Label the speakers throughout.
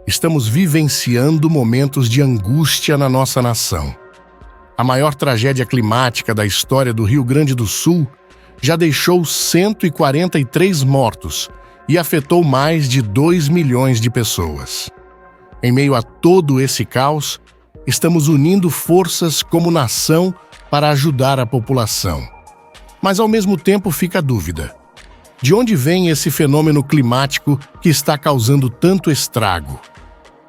Speaker 1: Estamos vivenciando momentos de angústia na nossa nação. A maior tragédia climática da história do Rio Grande do Sul já deixou 143 mortos e afetou mais de 2 milhões de pessoas. Em meio a todo esse caos, estamos unindo forças como nação para ajudar a população. Mas ao mesmo tempo fica a dúvida: de onde vem esse fenômeno climático que está causando tanto estrago?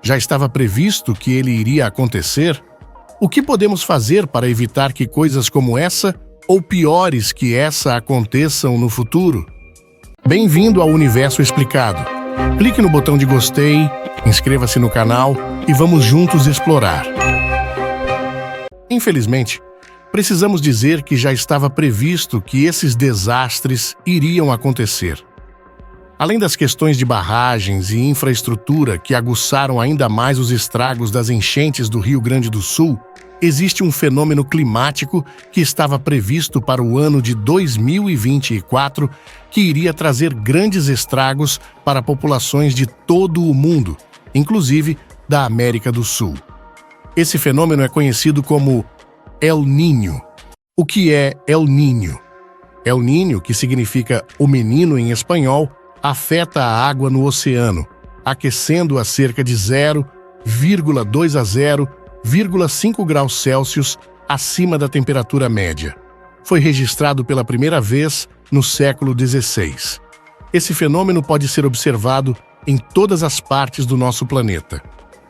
Speaker 1: Já estava previsto que ele iria acontecer? O que podemos fazer para evitar que coisas como essa, ou piores que essa, aconteçam no futuro? Bem-vindo ao Universo Explicado. Clique no botão de gostei, inscreva-se no canal e vamos juntos explorar. Infelizmente, precisamos dizer que já estava previsto que esses desastres iriam acontecer. Além das questões de barragens e infraestrutura que aguçaram ainda mais os estragos das enchentes do Rio Grande do Sul, existe um fenômeno climático que estava previsto para o ano de 2024 que iria trazer grandes estragos para populações de todo o mundo, inclusive da América do Sul. Esse fenômeno é conhecido como El Niño. O que é El Niño? El Niño, que significa o menino em espanhol, afeta a água no oceano, aquecendo a cerca de 0,2 a 0,5 graus Celsius acima da temperatura média. Foi registrado pela primeira vez no século XVI. Esse fenômeno pode ser observado em todas as partes do nosso planeta.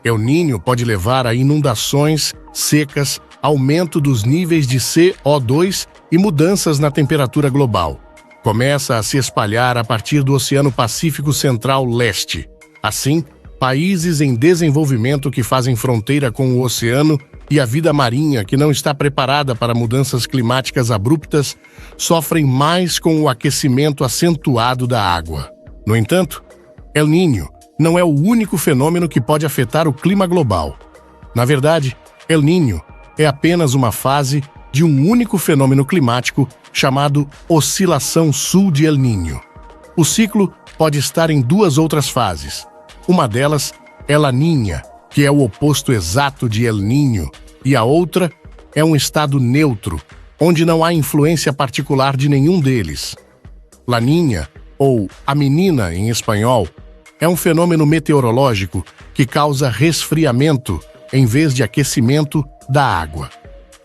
Speaker 1: El Niño pode levar a inundações, secas, aumento dos níveis de CO2 e mudanças na temperatura global. Começa a se espalhar a partir do Oceano Pacífico Central Leste. Assim, países em desenvolvimento que fazem fronteira com o oceano e a vida marinha que não está preparada para mudanças climáticas abruptas sofrem mais com o aquecimento acentuado da água. No entanto, El Niño não é o único fenômeno que pode afetar o clima global. Na verdade, El Niño é apenas uma fase de um único fenômeno climático chamado Oscilação Sul de El Niño. O ciclo pode estar em duas outras fases. Uma delas é La Niña, que é o oposto exato de El Niño, e a outra é um estado neutro, onde não há influência particular de nenhum deles. La Niña, ou a menina em espanhol, é um fenômeno meteorológico que causa resfriamento em vez de aquecimento da água.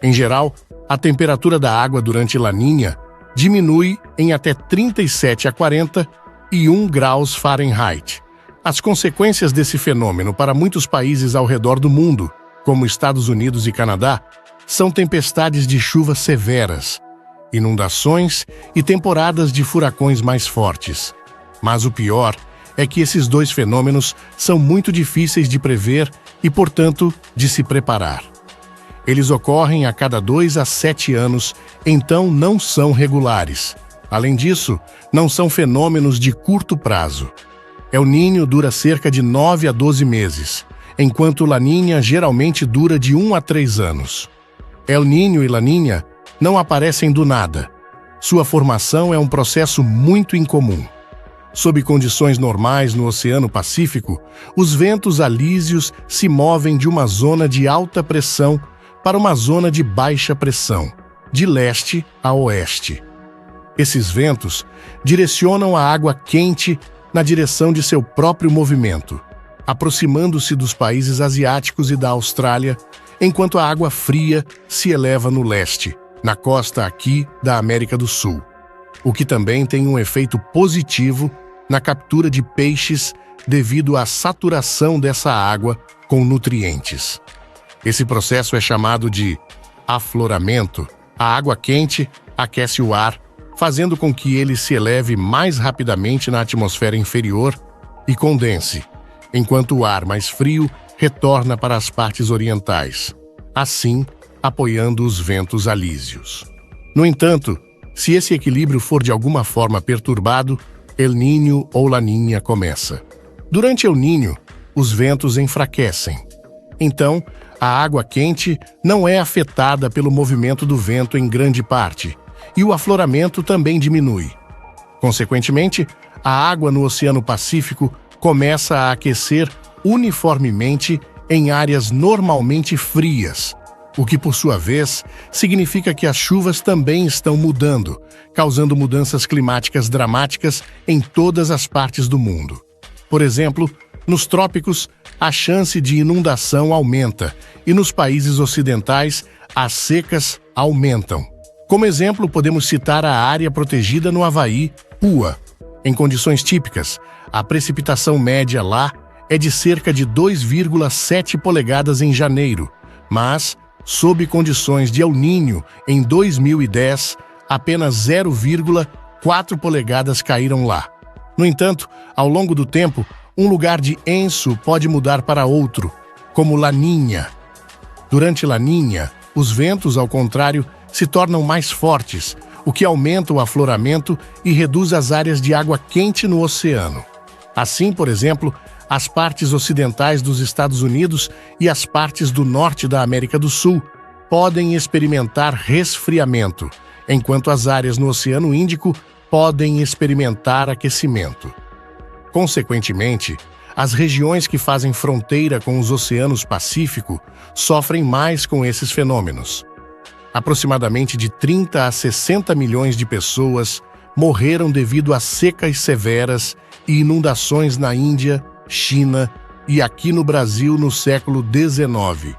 Speaker 1: Em geral, a temperatura da água durante La Niña diminui em até 37 a 41 graus Fahrenheit. As consequências desse fenômeno para muitos países ao redor do mundo, como Estados Unidos e Canadá, são tempestades de chuva severas, inundações e temporadas de furacões mais fortes. Mas o pior é que esses dois fenômenos são muito difíceis de prever e, portanto, de se preparar. Eles ocorrem a cada 2 a 7 anos, então não são regulares. Além disso, não são fenômenos de curto prazo. El Niño dura cerca de 9 a 12 meses, enquanto La Niña geralmente dura de 1 a 3 anos. El Niño e La Niña não aparecem do nada. Sua formação é um processo muito incomum. Sob condições normais no Oceano Pacífico, os ventos alísios se movem de uma zona de alta pressão para uma zona de baixa pressão, de leste a oeste. Esses ventos direcionam a água quente na direção de seu próprio movimento, aproximando-se dos países asiáticos e da Austrália, enquanto a água fria se eleva no leste, na costa aqui da América do Sul, o que também tem um efeito positivo na captura de peixes devido à saturação dessa água com nutrientes. Esse processo é chamado de afloramento. A água quente aquece o ar, fazendo com que ele se eleve mais rapidamente na atmosfera inferior e condense, enquanto o ar mais frio retorna para as partes orientais, assim apoiando os ventos alísios. No entanto, se esse equilíbrio for de alguma forma perturbado, El Niño ou La Niña começa. Durante El Niño, os ventos enfraquecem. Então, a água quente não é afetada pelo movimento do vento em grande parte, e o afloramento também diminui. Consequentemente, a água no Oceano Pacífico começa a aquecer uniformemente em áreas normalmente frias, o que, por sua vez, significa que as chuvas também estão mudando, causando mudanças climáticas dramáticas em todas as partes do mundo. Por exemplo, nos trópicos, a chance de inundação aumenta e nos países ocidentais, as secas aumentam. Como exemplo, podemos citar a área protegida no Havaí, UA. Em condições típicas, a precipitação média lá é de cerca de 2,7 polegadas em janeiro, mas, sob condições de El Niño em 2010, apenas 0,4 polegadas caíram lá. No entanto, ao longo do tempo, um lugar de Enso pode mudar para outro, como Laninha. Durante Laninha, os ventos, ao contrário, se tornam mais fortes, o que aumenta o afloramento e reduz as áreas de água quente no oceano. Assim, por exemplo, as partes ocidentais dos Estados Unidos e as partes do norte da América do Sul podem experimentar resfriamento, enquanto as áreas no Oceano Índico podem experimentar aquecimento. Consequentemente, as regiões que fazem fronteira com os oceanos Pacífico sofrem mais com esses fenômenos. Aproximadamente de 30 a 60 milhões de pessoas morreram devido a secas severas e inundações na Índia, China e aqui no Brasil no século XIX.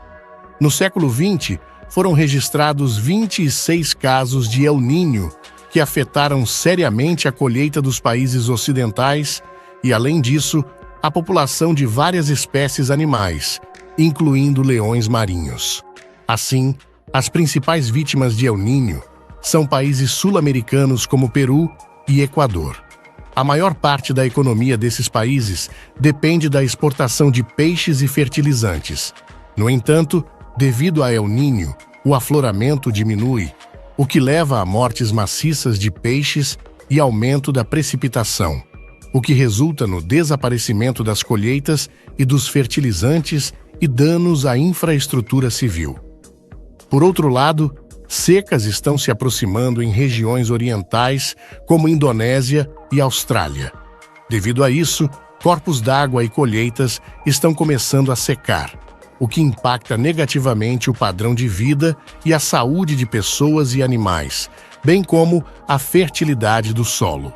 Speaker 1: No século XX, foram registrados 26 casos de El Niño que afetaram seriamente a colheita dos países ocidentais e, além disso, a população de várias espécies animais, incluindo leões marinhos. Assim, as principais vítimas de El Niño são países sul-americanos como Peru e Equador. A maior parte da economia desses países depende da exportação de peixes e fertilizantes. No entanto, devido a El Niño, o afloramento diminui, o que leva a mortes maciças de peixes e aumento da precipitação, o que resulta no desaparecimento das colheitas e dos fertilizantes e danos à infraestrutura civil. Por outro lado, secas estão se aproximando em regiões orientais como Indonésia e Austrália. Devido a isso, corpos d'água e colheitas estão começando a secar, o que impacta negativamente o padrão de vida e a saúde de pessoas e animais, bem como a fertilidade do solo.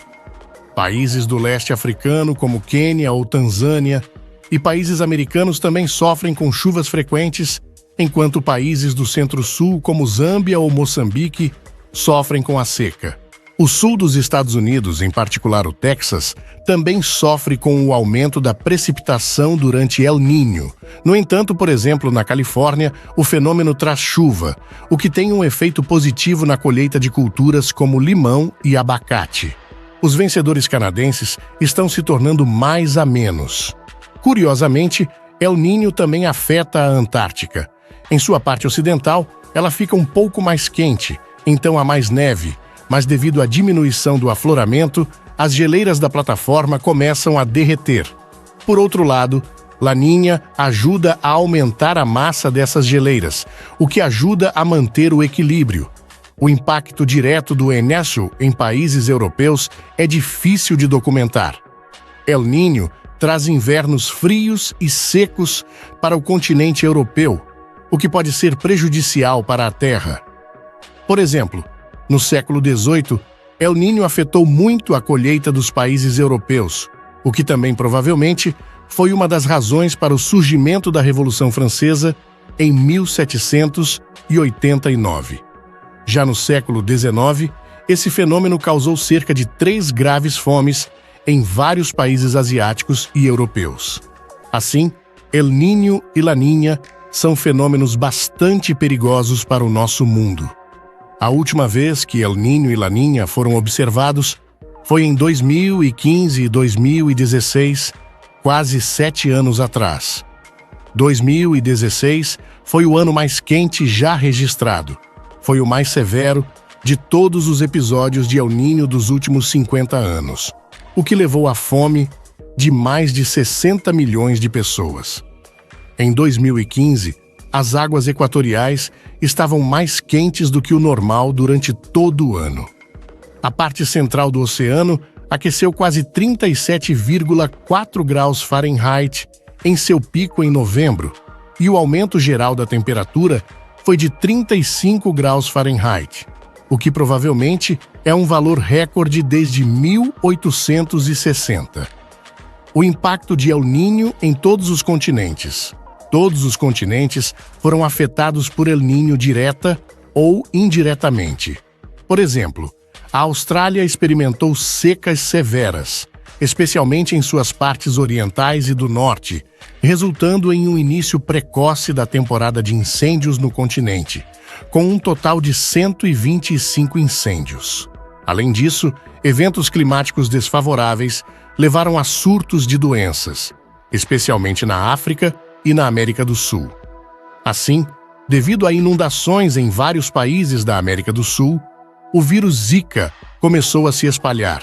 Speaker 1: Países do leste africano, como Quênia ou Tanzânia, e países americanos também sofrem com chuvas frequentes, enquanto países do centro-sul, como Zâmbia ou Moçambique, sofrem com a seca. O sul dos Estados Unidos, em particular o Texas, também sofre com o aumento da precipitação durante El Niño. No entanto, por exemplo, na Califórnia, o fenômeno traz chuva, o que tem um efeito positivo na colheita de culturas como limão e abacate. Os vencedores canadenses estão se tornando mais amenos. Curiosamente, El Niño também afeta a Antártica. Em sua parte ocidental, ela fica um pouco mais quente, então há mais neve, mas devido à diminuição do afloramento, as geleiras da plataforma começam a derreter. Por outro lado, Laninha ajuda a aumentar a massa dessas geleiras, o que ajuda a manter o equilíbrio. O impacto direto do Enso em países europeus é difícil de documentar. El Niño traz invernos frios e secos para o continente europeu, o que pode ser prejudicial para a Terra. Por exemplo, no século XVIII, El Niño afetou muito a colheita dos países europeus, o que também provavelmente foi uma das razões para o surgimento da Revolução Francesa em 1789. Já no século XIX, esse fenômeno causou cerca de 3 graves fomes em vários países asiáticos e europeus. Assim, El Niño e Laninha são fenômenos bastante perigosos para o nosso mundo. A última vez que El Niño e Laninha foram observados foi em 2015 e 2016, quase 7 anos atrás. 2016 foi o ano mais quente já registrado. Foi o mais severo de todos os episódios de El Niño dos últimos 50 anos, o que levou à fome de mais de 60 milhões de pessoas. Em 2015, as águas equatoriais estavam mais quentes do que o normal durante todo o ano. A parte central do oceano aqueceu quase 37,4 graus Fahrenheit em seu pico em novembro, e o aumento geral da temperatura foi de 35 graus Fahrenheit, o que provavelmente é um valor recorde desde 1860. O impacto de El Niño em todos os continentes. Todos os continentes foram afetados por El Niño direta ou indiretamente. Por exemplo, a Austrália experimentou secas severas, especialmente em suas partes orientais e do norte, resultando em um início precoce da temporada de incêndios no continente, com um total de 125 incêndios. Além disso, eventos climáticos desfavoráveis levaram a surtos de doenças, especialmente na África e na América do Sul. Assim, devido a inundações em vários países da América do Sul, o vírus Zika começou a se espalhar,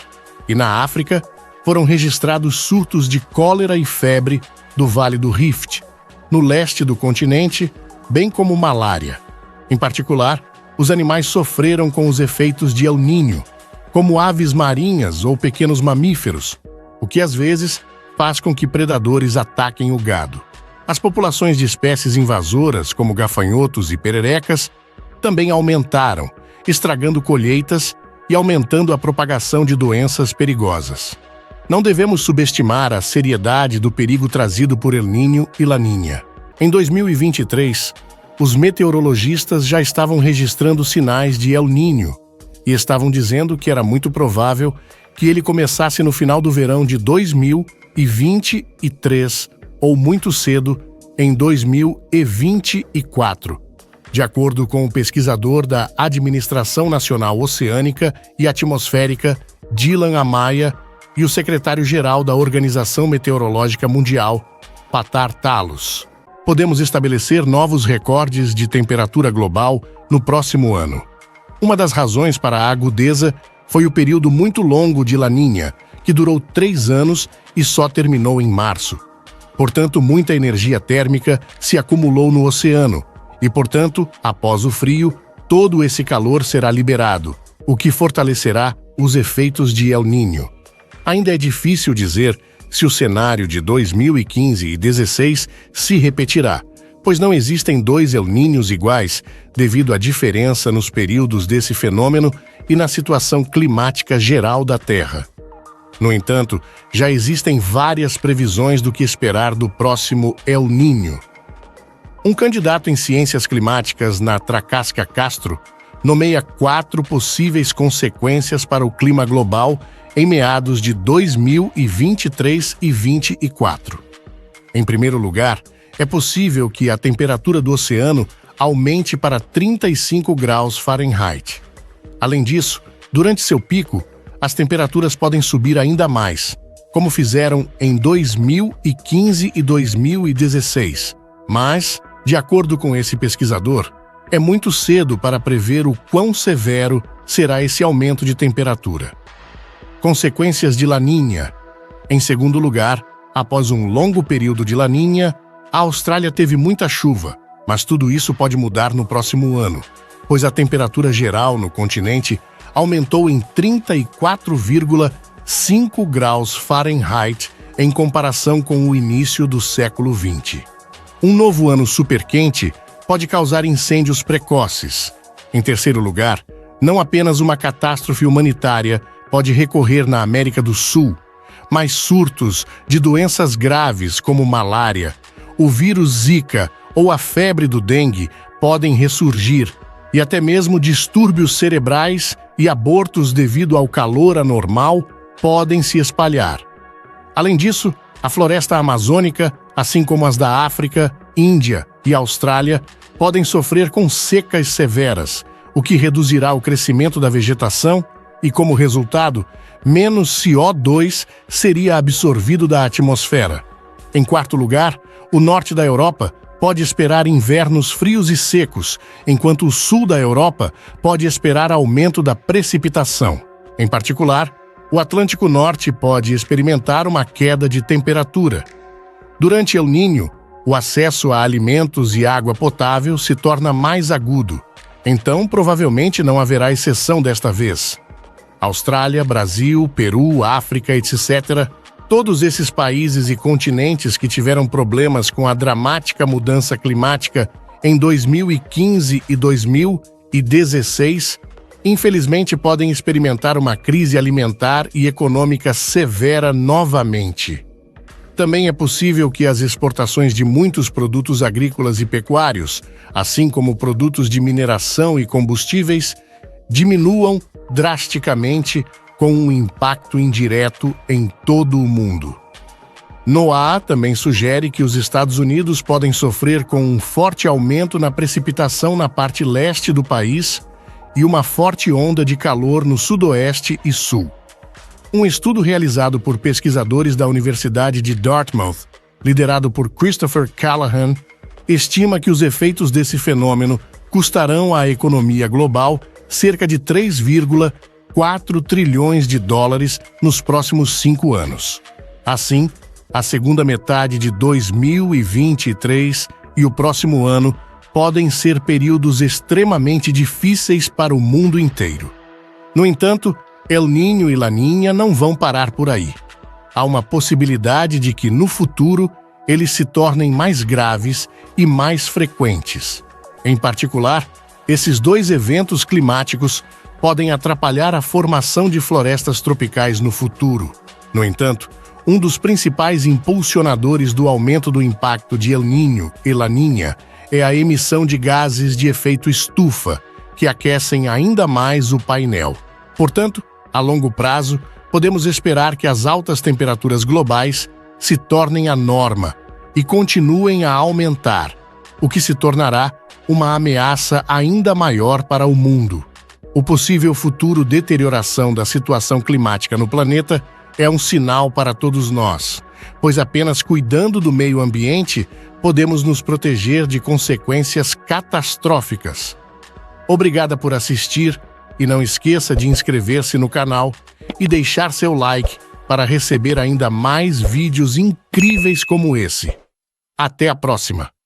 Speaker 1: e na África foram registrados surtos de cólera e febre do Vale do Rift, no leste do continente, bem como malária. Em particular, os animais sofreram com os efeitos de El Niño, como aves marinhas ou pequenos mamíferos, o que às vezes faz com que predadores ataquem o gado. As populações de espécies invasoras, como gafanhotos e pererecas, também aumentaram, estragando colheitas e aumentando a propagação de doenças perigosas. Não devemos subestimar a seriedade do perigo trazido por El Niño e Laninha. Em 2023, os meteorologistas já estavam registrando sinais de El Niño e estavam dizendo que era muito provável que ele começasse no final do verão de 2023 ou muito cedo em 2024, de acordo com o pesquisador da Administração Nacional Oceânica e Atmosférica, Dylan Amaya, e o secretário-geral da Organização Meteorológica Mundial, Patar Talos. Podemos estabelecer novos recordes de temperatura global no próximo ano. Uma das razões para a agudeza foi o período muito longo de Laninha, que durou 3 anos e só terminou em março. Portanto, muita energia térmica se acumulou no oceano e, portanto, após o frio, todo esse calor será liberado, o que fortalecerá os efeitos de El Niño. Ainda é difícil dizer se o cenário de 2015 e 2016 se repetirá, pois não existem 2 El Niños iguais devido à diferença nos períodos desse fenômeno e na situação climática geral da Terra. No entanto, já existem várias previsões do que esperar do próximo El Niño. Um candidato em ciências climáticas na Tracasca Castro nomeia 4 possíveis consequências para o clima global em meados de 2023 e 2024. Em primeiro lugar, é possível que a temperatura do oceano aumente para 35 graus Fahrenheit. Além disso, durante seu pico, as temperaturas podem subir ainda mais, como fizeram em 2015 e 2016. Mas, de acordo com esse pesquisador, é muito cedo para prever o quão severo será esse aumento de temperatura. Consequências de Laninha. Em segundo lugar, após um longo período de Laninha, a Austrália teve muita chuva, mas tudo isso pode mudar no próximo ano, pois a temperatura geral no continente aumentou em 34,5 graus Fahrenheit em comparação com o início do século XX. Um novo ano superquente pode causar incêndios precoces. Em terceiro lugar, não apenas uma catástrofe humanitária pode recorrer na América do Sul, mas surtos de doenças graves como malária, o vírus Zika ou a febre do dengue podem ressurgir, e até mesmo distúrbios cerebrais e abortos devido ao calor anormal podem se espalhar. Além disso, a floresta amazônica, assim como as da África, Índia e Austrália, podem sofrer com secas severas, o que reduzirá o crescimento da vegetação e, como resultado, menos CO2 seria absorvido da atmosfera. Em quarto lugar, o norte da Europa pode esperar invernos frios e secos, enquanto o sul da Europa pode esperar aumento da precipitação. Em particular, o Atlântico Norte pode experimentar uma queda de temperatura. Durante El Niño, o acesso a alimentos e água potável se torna mais agudo. Então, provavelmente não haverá exceção desta vez. Austrália, Brasil, Peru, África, etc., Todos esses países e continentes que tiveram problemas com a dramática mudança climática em 2015 e 2016, infelizmente podem experimentar uma crise alimentar e econômica severa novamente. Também é possível que as exportações de muitos produtos agrícolas e pecuários, assim como produtos de mineração e combustíveis, diminuam drasticamente com um impacto indireto em todo o mundo. NOAA também sugere que os Estados Unidos podem sofrer com um forte aumento na precipitação na parte leste do país e uma forte onda de calor no sudoeste e sul. Um estudo realizado por pesquisadores da Universidade de Dartmouth, liderado por Christopher Callahan, estima que os efeitos desse fenômeno custarão à economia global cerca de 3,4 trilhões de dólares nos próximos 5 anos. Assim, a segunda metade de 2023 e o próximo ano podem ser períodos extremamente difíceis para o mundo inteiro. No entanto, El Niño e Laninha não vão parar por aí. Há uma possibilidade de que, no futuro, eles se tornem mais graves e mais frequentes. Em particular, esses dois eventos climáticos podem atrapalhar a formação de florestas tropicais no futuro. No entanto, um dos principais impulsionadores do aumento do impacto de El Niño e Laninha é a emissão de gases de efeito estufa, que aquecem ainda mais o painel. Portanto, a longo prazo, podemos esperar que as altas temperaturas globais se tornem a norma e continuem a aumentar, o que se tornará uma ameaça ainda maior para o mundo. O possível futuro deterioração da situação climática no planeta é um sinal para todos nós, pois apenas cuidando do meio ambiente podemos nos proteger de consequências catastróficas. Obrigada por assistir e não esqueça de inscrever-se no canal e deixar seu like para receber ainda mais vídeos incríveis como esse. Até a próxima!